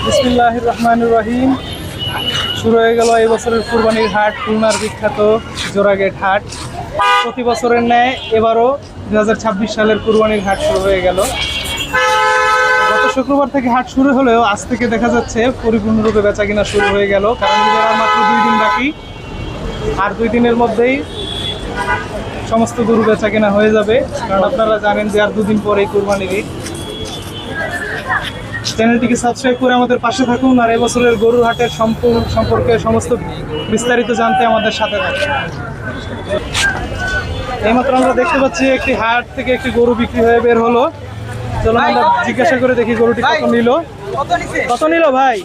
বিসমিল্লাহির রহমানির রহিম। শুরু হয়ে গেল এই বছরের কুরবানির হাট, খুলনার বিখ্যাত জোড়াগেট হাট। প্রতি বছরের ন্যায় এবারও 2026 সালের কুরবানির হাট শুরু হয়ে গেল। গত শুক্রবার থেকে হাট শুরু হলেও আজ থেকে দেখা যাচ্ছে পরিপূর্ণরূপে বেচাকেনা শুরু হয়ে গেল, কারণ আর মাত্র 2 দিন বাকি। আর 2 দিনের মধ্যেই সমস্ত গরু বেচাকেনা হয়ে যাবে, কারণ আপনারা জানেন যে আর 2 দিন পরেই কুরবানির ঈদ। চ্যানেলটিকে সাবস্ক্রাইব করে আমাদের পাশে থাকুন, আর এবছরের গরুর হাটের সম্পর্কে সমস্ত বিস্তারিত জানতে আমাদের সাথে থাকুন। এইমাত্র আমরা দেখতে পাচ্ছি একটি হাট থেকে একটি গরু বিক্রি হয়ে বের হলো। চলো আমরা জিজ্ঞাসা করে দেখি গরুটি কত নিল। কত নিল ভাই?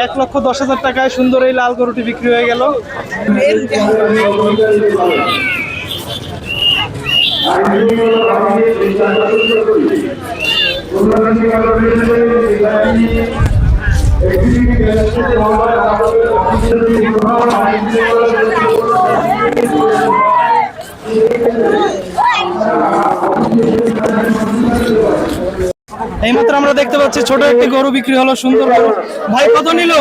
1,10,000 টাকায় সুন্দর এই লাল গরুটি বিক্রি হয়ে গেল। এইমাত্র আমরা দেখতে পাচ্ছি ছোট একটি গরু বিক্রি হলো, সুন্দর গরু। ভাই কত নিল?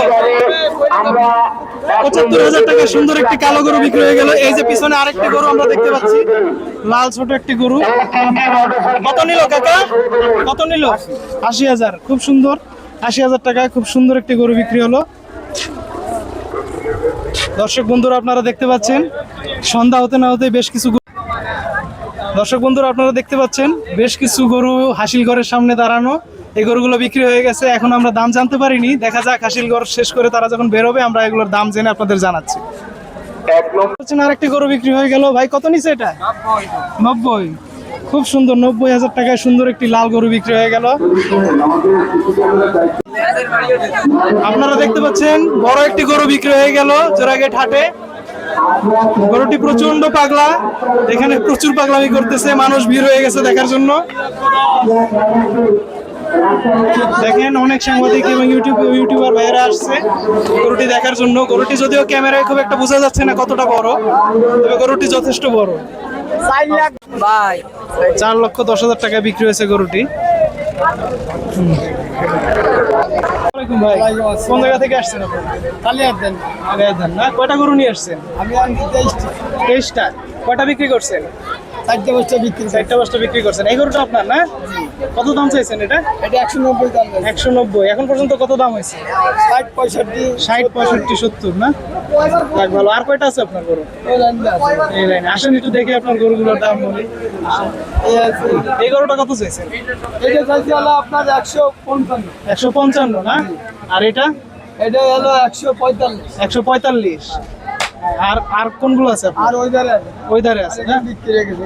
75,000 টাকা সুন্দর একটি কালো গরু বিক্রি হয়ে গেল। এই যে পিছনে আরেকটি গরু আমরা দেখতে পাচ্ছি, লাল ছোট একটি গরু। কত নিল কাকা? কত নিল? 80,000। খুব সুন্দর, 80,000 টাকায় খুব সুন্দর একটি গরু বিক্রি হলো। দর্শক বন্ধুরা আপনারা দেখতে পাচ্ছেন সন্ধ্যা হতে না হতে বেশ কিছু গরু হাসিলঘরের সামনে দাঁড়ানো। এই গরুগুলো বিক্রি হয়ে গেছে, এখন আমরা দাম জানতে পারিনি। দেখা যাক হাসিলঘর শেষ করে তারা যখন বেরোবে আমরা এগুলোর দাম জেনে আপনাদের জানাচ্ছি। আরেকটি গরু বিক্রি হয়ে গেল। ভাই কত নিছে এটা? 90। খুব সুন্দর, 90,000 টাকায় সুন্দর একটি লাল গরু বিক্রি হয়ে গেল। আপনারা দেখতে পাচ্ছেন বড় একটি গরু বিক্রি হয়ে গেল জোড়াগেট হাটে। গরুটি প্রচন্ড পাগলা, এখানে প্রচুর পাগলামি করতেছে, মানুষ ভিড় হয়ে গেছে দেখার জন্য। দেখেন অনেক সাংবাদিক এবং ইউটিউবার ভাইয়েরা আসছে গরুটি দেখার জন্য। গরুটি যদিও ক্যামেরায় খুব একটা বোঝা যাচ্ছে না কতটা বড়, তবে গরুটি যথেষ্ট বড়। 4,10,000 টাকা বিক্রি হয়েছে গরুটি। ভাই কোন জায়গা থেকে আসছেন আপনারা? কালিয়ারধান না? কয়টা গরু নিয়ে আসছেন? আমি 23টা। কয়টা বিক্রি করছেন? 4টা বিক্রি করছেন। এই গরুটা আপনার না? কত দাম চাইছেন এটা? এটা 190 দাম। 190। এখন পর্যন্ত কত দাম হয়েছে? 60, 65, 70 না? যাক ভালো। আর কয়টা আছে আপনার গরু? এই লাইনে আসেন একটু দেখি আপনার গরুগুলোর দাম বলি। এই গরুটা কত চাইছেন? এটা চাইছি হলো আপনার 155। 155 না? আর এটা? এটা হলো 145। আর কোনগুলো আছে? আর ওই ধারে আছে না? বিক্রি হয়ে গেছে।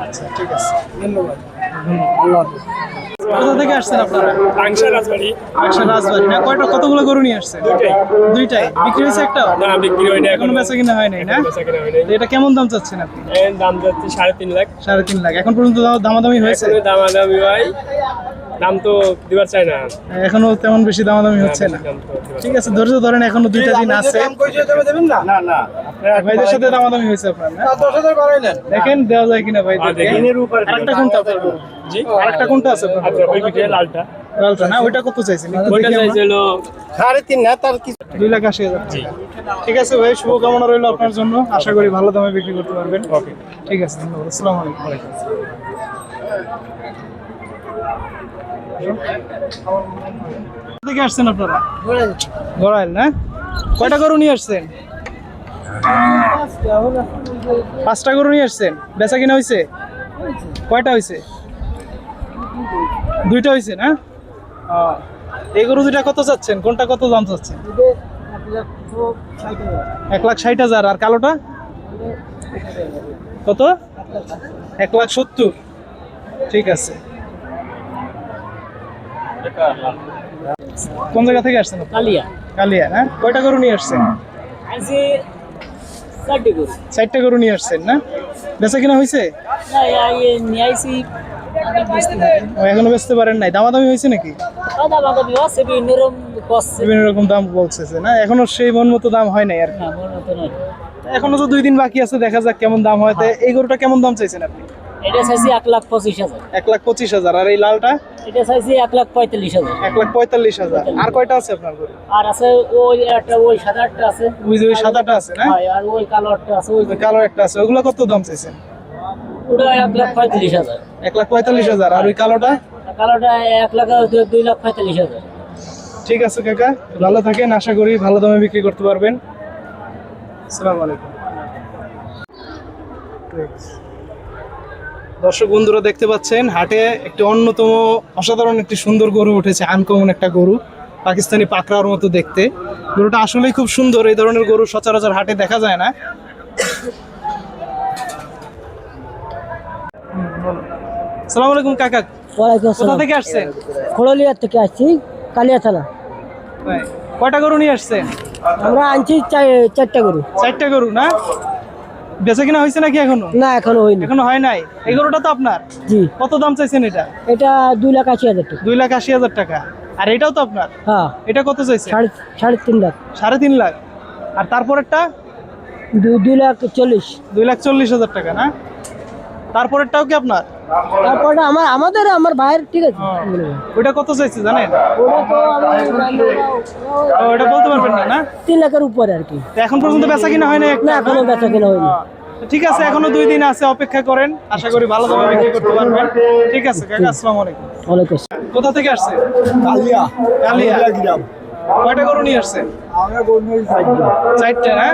আচ্ছা ঠিক আছে, ধন্যবাদ। কোথা থেকে আসছেন আপনারা? রাজবাড়ি না? কতগুলো গরু নিয়ে আসছেন? দুইটাই। বিক্রি হয়েছে একটা? না, বিক্রি হয়নি, এখনো বেচা কিনা হয় নাই না? এটা কেমন দাম চাচ্ছেন আপনি? দাম যাচ্ছে 3.5 লাখ। 3.5 লাখ। এখন পর্যন্ত দামাদামি হয়েছে? দামাদামি ভাই দাম তো দিবার চাই না, এখনো তেমন বেশি দামাদামি হচ্ছে না। ঠিক আছে, ধৈর্য ধরেন, এখনো 2টা দিন আছে। ভাইদের সাথে দামাদামি হয়েছে আপনার না? 10,000 করে নেন, দেখেন দেওয়া যায় কিনা ভাই। আরেকটা কোনটা আপনার? জি, আরেকটা কোনটা আছে আপনার? ওই পিঠে লালটা না? ওইটা কত চাইছেন? ওইটা চাইছিল 3.5 না, তার কি 2,80,000। ঠিক আছে ভাই, শুভকামনা রইল আপনার জন্য। আশা করি ভালো দামে বিক্রি করতে পারবেন। ওকে, ঠিক আছে, ধন্যবাদ। আসসালামু আলাইকুম। থেকে আসছেন আপনারা? গড়াইল না? কয়টা গরু নিয়ে আসছেন? 5টা গরু নিয়ে আসছেন। বেচা কিনা হয়েছে? কয়টা হয়েছে? 2টা হয়েছে না? এই গরু 2টা কত চাচ্ছেন? কোনটা কত দাম চাচ্ছেন? 1,60,000। আর কালোটা কত? 1,70,000। ঠিক আছে। কোন জায়গা থেকে আসছেন? কালিয়া না? কয়টা গরু নিয়ে আসছেন? 4টা গরু নিয়ে আসছেন না? বেচা কিনা হয়েছে? এখনো বেচতে পারেন নাই? দামাদামি হয়েছে নাকি? বিভিন্ন রকম দাম বলছে না, এখনো সেই মন মতো দাম হয় নাই আর কি। এখনো তো 2 দিন বাকি আছে, দেখা যাক কেমন দাম হয়। এই গরুটা কেমন দাম চাইছেন আপনি? এটা চাইছি 1,25,000। 1,25,000। আর এই লালটা এটা চাইছি 1,45,000। 1,45,000। আর কয়টা আছে আপনার গরু? আর আছে ওই একটা, ওই সাদাটা আছে, ওই যে ওই সাদাটা আছে না? হ্যাঁ, আর ওই কালোটা আছে, ওই ওই কালো একটা আছে, ওগুলো কত দাম চাইছেন? ওটা 1,45,000। 1,45,000। আর ওই কালোটা? কালোটা 2,45,000। ঠিক আছে কাকা, ভালো থাকেন, আশা করি ভালো দামে বিক্রি করতে পারবেন। আসসালামু আলাইকুম। দর্শক বন্ধুরা দেখতে পাচ্ছেন হাটে একটি অন্যতম অসাধারণ একটি সুন্দর গরু উঠেছে, আনকমন একটা গরু, পাকিস্তানি পাকড়ার মতো দেখতে। গরুটা আসলেই খুব সুন্দর, এই ধরনের গরু সচরাচর হাটে দেখা যায় না। আসসালামু আলাইকুম কাকা, ওয়ালাইকুম কোথা আসসালাম। থেকে আসছেন? খোড়লিয়া থেকে আসছি, কালিয়া থানা। কয়টা গরু নিয়ে আসছেন? আমরা আনছি 4টা গরু। 4টা গরু না? বেচা কিনা হয়েছে নাকি এখনো? না, এখনো হয়নি। এখনো হয় নাই। এই গরুটা তো আপনার? জি। কত দাম চাইছেন এটা? এটা 2,80,000 টাকা। 2,80,000 টাকা। আর এটাও তো আপনার? হ্যাঁ। এটা কত চাইছে? 3.5 লাখ। 3.5 লাখ। আর তারপরেরটা? 2,40,000। 2,40,000 টাকা না? তারপরেরটাও কি আপনার? তারপরে আমার ভাইয়ের, ঠিক আছে। ওইটা কত চাইছে জানেন? ওটা তো ওটা বলতে পারবেন না না? 3 লাখের উপরে আর কি। তো এখন পর্যন্ত বেচা কিনা হয় না একটা? না, এখনো বেচা কেনা হয়নি। ঠিক আছে, এখনো 2 দিন আছে, অপেক্ষা করেন, আশা করি ভালো দামে বিক্রি করতে পারবেন। ঠিক আছে কাকা, আসসালামু আলাইকুম। ওয়ালাইকুম আসসালাম। কোথা থেকে আসছে? কালিয়া কালিয়া। গ্রাম। কয়টা গরু নিয়ে আসছেন? আমরা গরু নিয়ে 4টা না?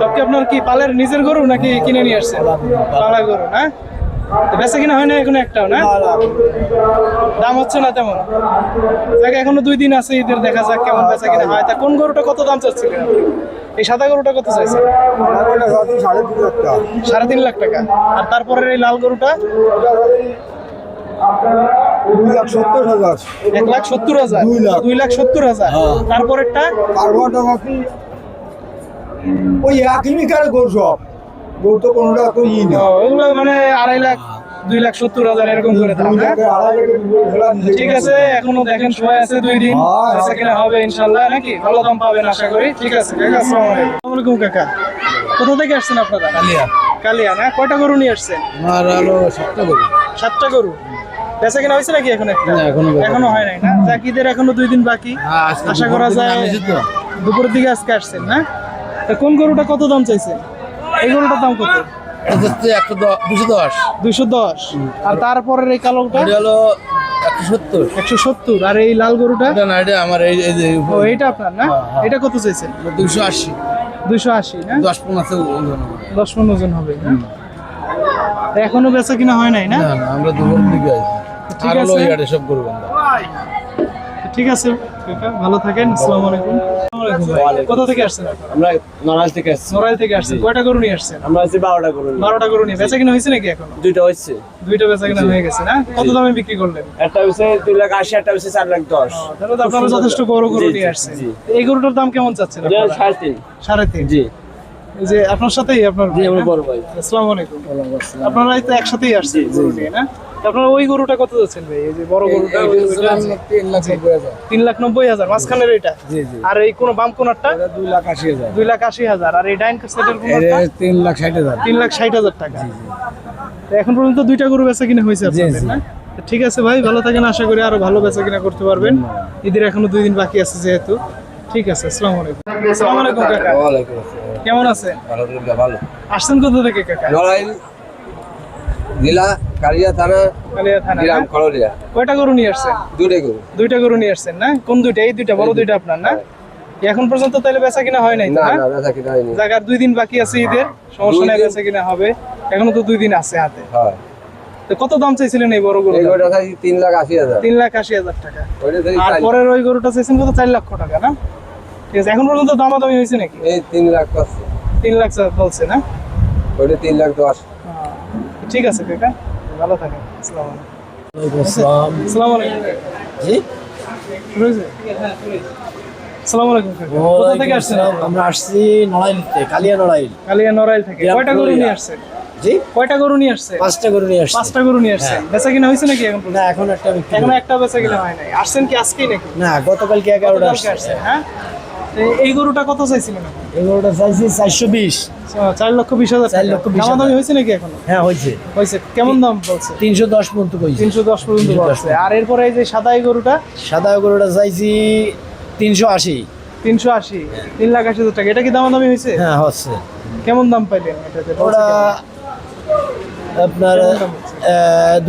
সব কি আপনার কি পালের নিজের গরু নাকি কিনে নিয়ে আসছেন? পালা গরু না? তো বেচা কিনা হয় না এখন একটাও না? দাম হচ্ছে না তেমন? দেখ এখনো 2 দিন আছে, ঈদের দেখা যাক কেমন বেচা কিনা হয়। তা কোন গরুটা কত দাম চাচ্ছিলেন আপনি? এই সাদা গরুটা কত চাইছেন? 3.5 লাখ টাকা। আর তারপরের এই লাল গরুটা? 2,70,000। 1,70,000। 2,70,000। হ্যাঁ। তারপরেরটা? ওই একই কারে গরু সব গরু তো কোনোটা তো ই না। ওগুলো মানে 2.5 লাখ, 2,70,000 এরকম করে দাম না? ঠিক আছে, এখনো দেখেন সময় আছে 2 দিন, বেচা কিনা হবে ইনশাআল্লাহ নাকি? ভালো দাম পাবেন আশা করি। ঠিক আছে কাকা, আসসালামু আলাইকুম। আসসালামু আলাইকুম কাকা, কোথা থেকে আসছেন আপনারা? কালিয়া। কালিয়া না? কয়টা গরু নিয়ে আসছেন? আমার হলো 7টা গরু। 7টা গরু। বেচা কিনা হয়েছে নাকি এখন একটা? না, এখনো হয় নাই না? যাক, ঈদের এখনো 2 দিন বাকি, আশা করা যায়। দুপুরের দিকে আজকে আসছেন না? তা কোন গরুটা কত দাম চাইছেন? এই গরুটার দাম কত? 210। 210। আর তারপরের এই কালোটা? হলো 170। 170। আর এই লাল গরুটা? এটা না, এটা আমার এই যে ও, এইটা আপনার না? এটা কত চাইছেন? 280। 280 না? 10-15 10-15 ওজন হবে না? এখনো বেচা কিনা হয় নাই না? না, আমরা দুপুরের দিকে আছি। ঠিক আর হলো আছে। ইয়ারে সব গরু বান্ধা। ঠিক আছে কাকা, ভালো থাকেন। আসসালামু আলাইকুম। আসসালামু আলাইকুম ভাই। কোথা থেকে আসছেন আপনারা? আমরা নড়াইল থেকে আসছি। নড়াইল থেকে আসছেন। কয়টা গরু নিয়ে আসছেন? আমরা আছি 12টা গরু। 12টা গরু নিয়ে বেচা কিনা হয়েছে নাকি এখনো? 2টা হচ্ছে। 2টা বেচা কিনা হয়ে গেছে না? কত দামে বিক্রি করলেন? একটা হচ্ছে 2,80,000, একটা হচ্ছে 4,10,000। তাহলে তো আপনারা যথেষ্ট বড় গরু নিয়ে আসছেন। এই গরুটার দাম কেমন চাচ্ছেন আপনারা? 3.5। 3.5। জি এই যে আপনার সাথেই আপনার জি, ভাই, আমার না? বড় ভাই। আসসালামু আলাইকুম। আপনারাই তো একসাথেই আসছেন গরু নিয়ে না? তো আপনারা ওই গরুটা কত যাচ্ছেন ভাই? এই যে বড় গরুটা, ওই ওইটা আছে? 3,90,000 মাঝখানের এটা? জি জি। আর এই কোন বাম কোনারটা? 2,80,000। 2,80,000। আর এই ডাইন সাইডের কোনারটা? 3,60,000। 3,60,000 টাকা। তো এখন পর্যন্ত 2টা গরু বেচা কিনা হয়েছে আপনাদের জি। না? তো ঠিক আছে ভাই, ভালো থাকেন, আশা করি আরো ভালো বেচা কিনা করতে পারবেন। ঈদের এখনো 2 দিন বাকি আছে যেহেতু। ঠিক আছে, আসসালামু আলাইকুম। আসসালামু আলাইকুম কাকা, ওয়ালাইকুম আসসালাম। কেমন আছেন? আলহামদুলিল্লাহ ভালো। আসছেন কোথা থেকে কাকা? নড়াইল জেলা, কালিয়া থানা, কালিয়া থানা না? গ্রাম খড়লিয়া। কয়টা গরু নিয়ে আসছেন? 2টা গরু। 2টা গরু নিয়ে আসছেন না? কোন 2টা? এই 2টা, বড় 2টা আপনার না? এখন পর্যন্ত তাহলে বেচা কিনা হয় নাই তো না না? না, বেচা কিনা হয়নি। জায়গার 2 দিন বাকি আছে ঈদের, সমস্যা নাই, বেচা কিনা হবে। এখনো তো 2 দিন আছে হাতে। হ্যাঁ। তো কত দাম চাইছিলেন এই বড় গরু? এই গরুটা চাই 3,80,000। 3,80,000 টাকা। ওইটা চাই আর পরের ওই গরুটা চাইছেন কত? 4 লক্ষ টাকা না? ঠিক আছে, এখন পর্যন্ত দামাদামি হয়েছে নাকি? এই 3 লাখ পাচ্ছে। 3 লাখ বলছে না? ওইটা 3,10,000। ঠিক আছে কাকা, ভালো থাকেন। আসসালামু আলাইকুম। ওয়ালাইকুম আসসালাম। আসসালামু আলাইকুম। জি শুরু হয়েছে? আসসালামু আলাইকুম কাকা, কোথা থেকে আসছেন? আমরা আসছি নড়াইল থেকে, কালিয়া নড়াইল। কালিয়া নড়াইল থেকে। কয়টা গরু নিয়ে আসছেন? জি, কয়টা গরু নিয়ে আসছেন? 5টা গরু নিয়ে আসছি। 5টা গরু নিয়ে আসছেন। বেচা কিনা হয়েছে নাকি এখন পর্যন্ত? না, এখন একটা বিক্রি এখন করি। একটা বেচা কিনা হয় নাই। আসছেন কি আজকেই নাকি? না, গতকালকে 11টা গতকালকে আসছে। আসছেন, হ্যাঁ? তো এই গরুটা কত চাইছিলেন আপনি? এগুলোটা চাইছি 420। 4,20,000 4,20,000 টাকা। দামাদামি হয়েছে নাকি এখনো? হ্যাঁ হয়েছে। হয়েছে। কেমন দাম বলছে? 310 পর্যন্ত কইছি। 310 পর্যন্ত 310 বলছে। আর এরপরে এই যে সাদা এই গরুটা সাদা গরুটা চাইছি 380। 380, 3,80,000 টাকা। এটা কি দামাদামি হয়েছে? হ্যাঁ হচ্ছে। কেমন দাম পাইলেন এটাতে? ওটা আপনার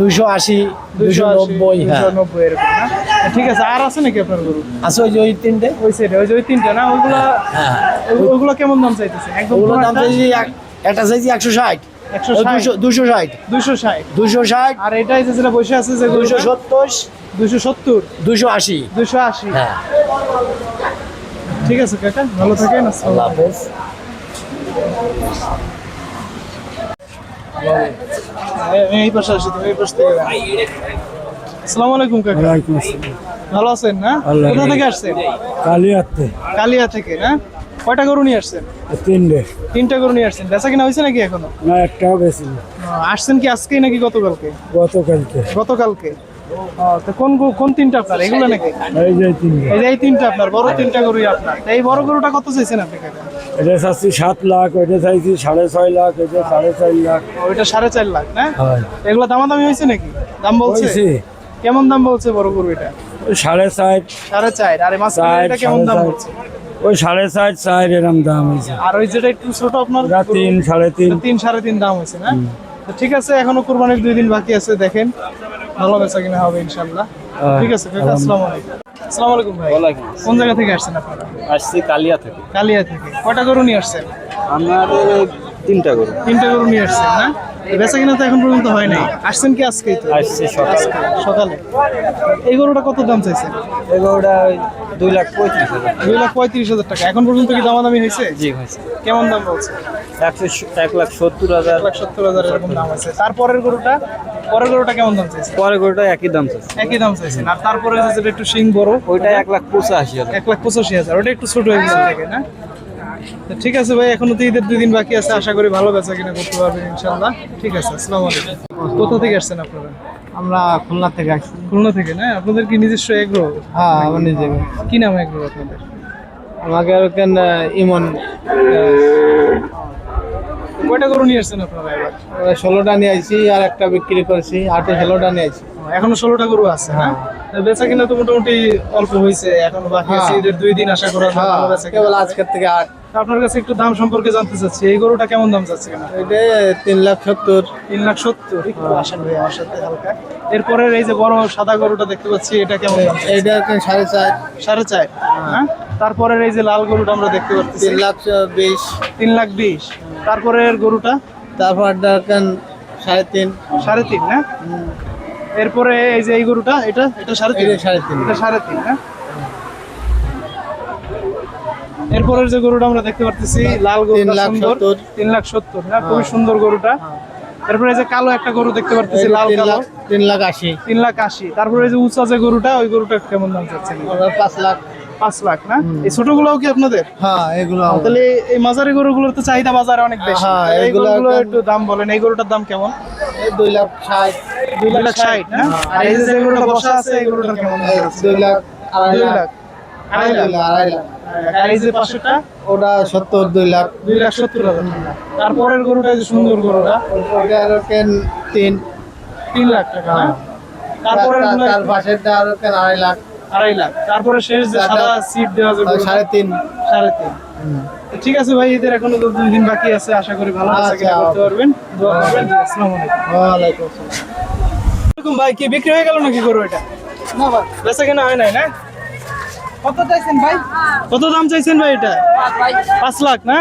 280, 290। হ্যাঁ 290 এরকম না? ঠিক আছে। আর আছে নাকি আপনার গরু? আছে ওই যে ওই তিনটে। ওই সাইডে ওই যে ওই তিনটা না? ওইগুলা হ্যাঁ ওইগুলা কেমন দাম চাইতেছে? একদম ওগুলোর দাম পুরাটা? চাইছি একটা চাইছি 160, 160, 260, 260। 260, আর এটা এই যে যেটা বসে আছে যে গরুটা? 270, 270, 280। 280। হ্যাঁ ঠিক আছে কাকা, ভালো থাকেন। আল্লাহ হাফেজ। এই পাশে আসি, তুমি এই পাশ থেকে যাও। আসসালামু আলাইকুম কাকা, ভালো আছেন না? কোথা থেকে আসছেন? কালিয়াতে কালিয়া থেকে না? কয়টা গরু নিয়ে আসছেন? 3টা গরু নিয়ে আসছেন। বেচা কিনা হয়েছে নাকি এখনো? না একটাও বেশি আসছেন কি আজকেই নাকি গতকালকে? গতকালকে গতকালকে। তো কোন তিনটা আপনার? এগুলো নাকি? এই যে তিনটে এই যে এই তিনটা আপনার, বড় তিনটা গরুই আপনার। তো এই বড় গরুটা কত চাইছেন আপনি কাকা? এটা চাচ্ছি 7 লাখ, ওইটা চাইছি 6.5 লাখ, এটা 4.5 লাখ। ওইটা 4.5 লাখ না? হয় এগুলো দামাদামি হয়েছে নাকি? দাম বলছে? হয়েছে কেমন দাম বলছে বড় গরু এটা? 4.5, 4.5। আর এই মাঝখানে এটা কেমন দাম বলছে? ওই 4.5, 4 এরম দাম হয়েছে। আর ওই যেটা একটু ছোট আপনার? ওটা 3, 3.5। 3-3.5 দাম হয়েছে না? তো ঠিক আছে, এখনো কুরবানির 2 দিন বাকি আছে, দেখেন ভালো বেচা কিনা হবে ইনশাআল্লাহ। ঠিক আছে কাকা, আসসালামু আলাইকুম। আসসালামু আলাইকুম ভাই। কোন জায়গা থেকে আসছেন আপনারা? আসছি কালিয়া থেকে। কালিয়া থেকে। কয়টা গরু নিয়ে আসছেন? আমাদের 3টা গরু। 3টা গরু নিয়ে আসছেন না? তো বেচা কিনা তো এখন পর্যন্ত হয় নাই। আসছেন কি আজকেই তো? আসছি সকালে। সকালে। এই গরুটা কত দাম চাইছেন? এই গরুটা 2,35,000। 2,35,000 টাকা। এখন পর্যন্ত কি দামাদামি হয়েছে? জি হয়েছে। কেমন দাম বলছে? 1,70,000। 1,70,000 এরকম দাম আছে। তারপরের গরুটা? পরের গরুটা কেমন দাম চাইছে? পরে গরুটা একই দাম চাচ্ছে। একই দাম চাইছেন। আর তারপরে যেটা একটু শিং বড়, ওইটা 1,85,000। 1,85,000। ওটা একটু ছোট হয়ে গেছে থেকে না? তো ঠিক আছে ভাই, এখনো তো ঈদের 2 দিন বাকি আছে, আশা করি ভালো বেচা কিনা করতে পারবেন ইনশাআল্লাহ। ঠিক আছে, আসসালামু আলাইকুম। কোথা থেকে আসছেন আপনারা? আমরা খুলনা থেকে আসছি। খুলনা থেকে না? আপনাদের কি নিজস্ব এগ্রো? হ্যাঁ আমার নিজে। কি নাম এগ্রো আপনাদের? আমাকে ওখান ইমন কয়টা গরু নিয়ে আসছেন আপনারা এবার? 16টা নিয়ে আইছি, আর একটা বিক্রি করেছি, 16টা নিয়ে আইছি। এখনো 16টা গরু আছে না? তো বেচা কিনা তো মোটামুটি অল্প হয়েছে, এখনো বাকি আছে। ঈদের 2 দিন আশা করা যায় ভালো বেচা কিনা। কেবল আজকের থেকে 8। তো আপনার কাছে একটু দাম সম্পর্কে জানতে চাচ্ছি, এই গরুটা কেমন দাম চাচ্ছে কিনা? এটা 3,70,000। 3,70,000। একটু আসেন ভাই আমার সাথে হালকা। এরপরের এই যে বড় সাদা গরুটা দেখতে পাচ্ছি, এটা কেমন দাম? এইটা 4.5। 4.5। হ্যাঁ। তারপরের এই যে লাল গরুটা আমরা দেখতে পাচ্ছি, 3,20,000। 3,20,000। তারপরের গরুটা তারপর দেখেন 3.5। 3.5 না? এরপরে এই যে এই গরুটা, এটা 3.5। এটা 3.5। এটা 3.5 না? এরপরের যে গরুটা আমরা দেখতে পাচ্ছি লাল গরুটা, সুন্দর, 3,70,000 না? খুবই সুন্দর গরুটা। এরপরে এই যে কালো একটা গরু দেখতে পাচ্ছি, লাল কালো, 3,80,000। 3,80,000। তারপরে এই যে উঁচা যে গরুটা, ওই গরুটা কেমন দাম চাচ্ছেন? 5 লাখ। 5 লাখ না? এই ছোটগুলোও কি আপনাদের? হ্যাঁ এগুলো তাহলে এই মাঝারি গরুগুলোর তো চাহিদা বাজারে অনেক বেশি। হ্যাঁ, এই এগুলো গরুগুলো একদম- একটু দাম বলেন, এই গরুটার দাম কেমন? 2,60,000। 2,60,000 না? আর এই যে গরুটা বসা আছে, এই গরুটার কেমন দাম আছে? 2 লাখ, 2.5 2 লাখ। লাখ, 2.5 লাখ। 2.5 লাখ। আর এই যে পাশেরটা? ওটা 70, 2 লাখ। 2,70,000 টাকা। তারপরের গরুটা যে সুন্দর গরুটা, ওটা আর 3 3 লাখ টাকা না? তারপরের গুলো তার পাশেরটা আর 2.5 লাখ। 2.5 লাখ। তারপরে শেষ যে সাদা সিট দেওয়া যে গরুটা, 3.5। 3.5। তো ঠিক আছে ভাই, ঈদের এখনো তো 2 দিন বাকি আছে, আশা করি ভালো বেচা কিনা আচ্ছা। করতে পারবেন। দোয়া করবেন। আসসালামু আলাইকুম। ওয়ালাইকুম আসসালাম। আসসালামু ভাই, কি বিক্রি হয়ে গেল নাকি গরু এটা? না ভাই, বেচা কেনা হয় নাই না? কত চাইছেন ভাই? কত দাম চাইছেন ভাই এটা? 5 লাখ না?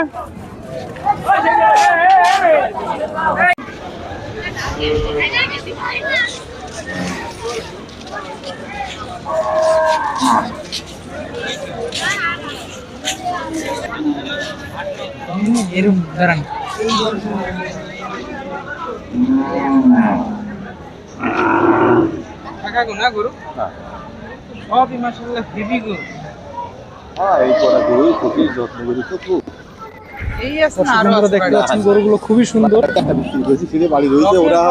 এরকম দাঁড়ান। টাকা গো না গরু? সবই মাশাআল্লাহ হেভি গরু। এই করা গরু খুবই যত্ন করে তো খুব। এই আছে না দর্শক আরো বন্ধুরা আছে দেখতে ভাই। পাচ্ছেন গরুগুলো খুবই সুন্দর। বেশি ছেলে বাড়ি রয়েছে ওরা